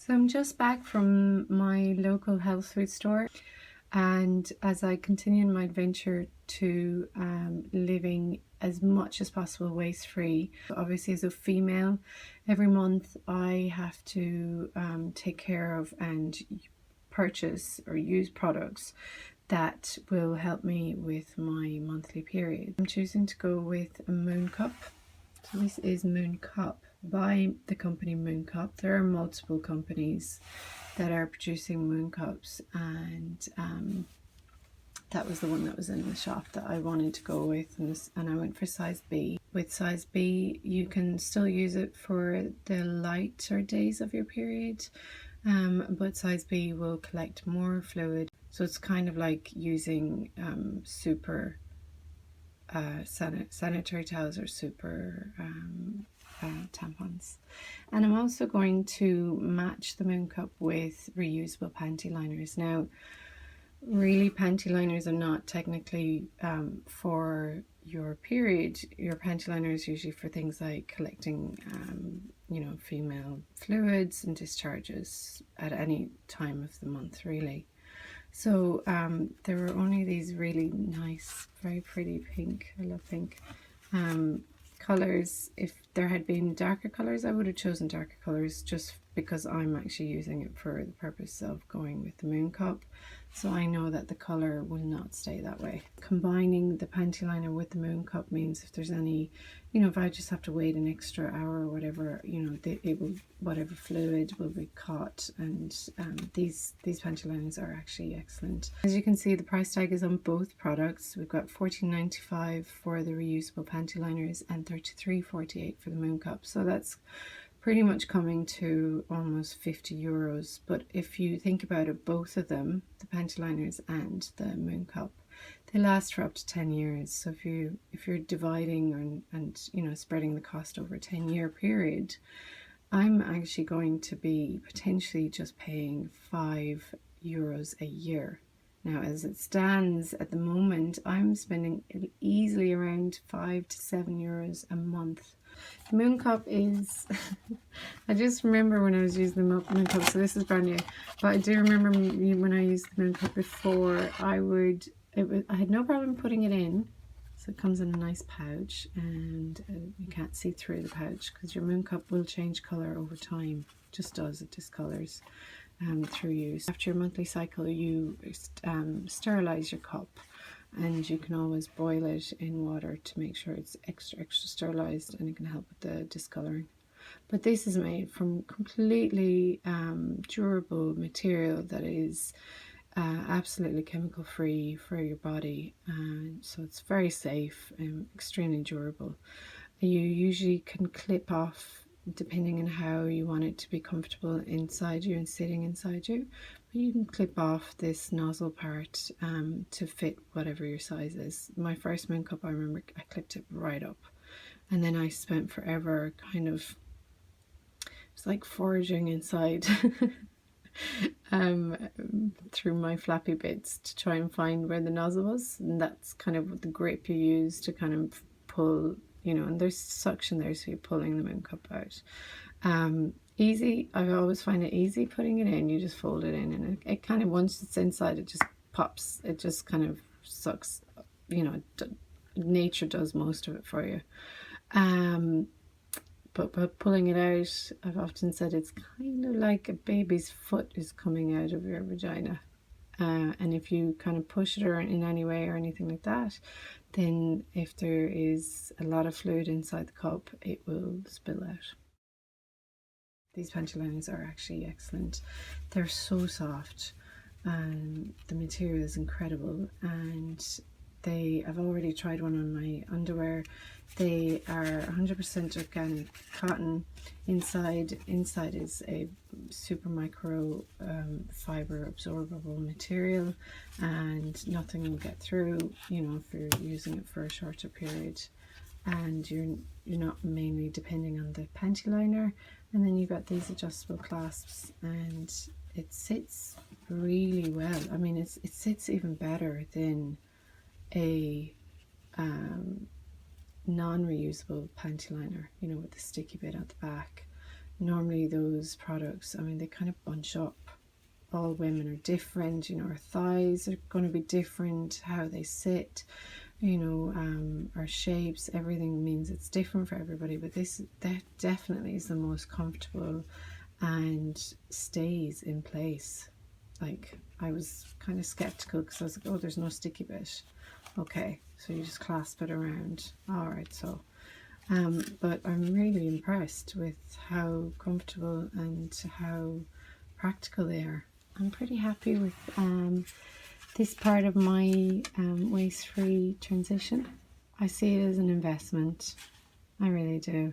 So I'm just back from my local health food store, and as I continue my adventure to living as much as possible waste free. Obviously, as a female, every month I have to take care of and purchase or use products that will help me with my monthly period. I'm choosing to go with a Moon Cup. So this is Moon Cup by the company Moon Cup. There are multiple companies that are producing Moon Cups, and that was the one that was in the shop that I wanted to go with, and I went for size B. With size B, you can still use it for the lighter days of your period, but size B will collect more fluid. So it's kind of like using super sanitary towels or super tampons. And I'm also going to match the Moon Cup with reusable panty liners. Now, really, panty liners are not technically for your period. Your panty liner is usually for things like collecting female fluids and discharges at any time of the month, really. So there were only these really nice, very pretty pink, I love pink, colours. If there had been darker colours, I would have chosen darker colours, just because I'm actually using it for the purpose of going with the Moon Cup. So I know that the colour will not stay that way. Combining the panty liner with the Moon Cup means if there's any, if I just have to wait an extra hour or whatever, whatever fluid will be caught. And these panty liners are actually excellent. As you can see, the price tag is on both products. We've got $14.95 for the reusable panty liners and $33.48 for the Moon Cup. So that's pretty much coming to almost €50. But if you think about it, both of them, the panty liners and the Moon Cup, they last for up to 10 years. So if you're dividing and spreading the cost over a 10-year period, I'm actually going to be potentially just paying €5 a year. Now, as it stands at the moment, I'm spending easily around €5 to €7 a month. The Moon Cup is, I just remember when I was using the Moon Cup, so this is brand new, but I do remember when I used the Moon Cup before, I had no problem putting it in. So it comes in a nice pouch, and you can't see through the pouch because your Moon Cup will change colour over time. It just does, it discolours through use. After your monthly cycle, you sterilise your cup, and you can always boil it in water to make sure it's extra sterilised, and it can help with the discolouring. But this is made from completely durable material that is absolutely chemical free for your body, so it's very safe and extremely durable. You usually can clip off, depending on how you want it to be comfortable inside you and sitting inside you, but you can clip off this nozzle part to fit whatever your size is. My first Moon Cup, I remember I clipped it right up, and then I spent forever it's like foraging inside through my flappy bits to try and find where the nozzle was, and that's kind of the grip you use to kind of pull, and there's suction there, so you're pulling the Moon Cup out. Easy, I always find it easy putting it in. You just fold it in, and it kind of, once it's inside, it just pops, it just kind of sucks, nature does most of it for you. But pulling it out, I've often said it's kind of like a baby's foot is coming out of your vagina. And if you kind of push it or in any way or anything like that, then if there is a lot of fluid inside the cup, it will spill out. These panty liners are actually excellent. They're so soft, and the material is incredible, and I've already tried one on my underwear. They are 100% organic cotton. Inside is a super micro fiber absorbable material, and nothing will get through, if you're using it for a shorter period. And you're not mainly depending on the panty liner. And then you've got these adjustable clasps, and it sits really well. I mean, it sits even better than a non-reusable panty liner, with the sticky bit at the back. normally those products, I mean, they kind of bunch up. All women are different, you know, our thighs are going to be different, how they sit, you know, our shapes, everything means it's different for everybody. But that definitely is the most comfortable and stays in place. Like, I was kind of skeptical because I was like, oh, there's no sticky bit. Okay, so you just clasp it around. All right, so but I'm really impressed with how comfortable and how practical they are. I'm pretty happy with this part of my waste-free transition. I see it as an investment. I really do.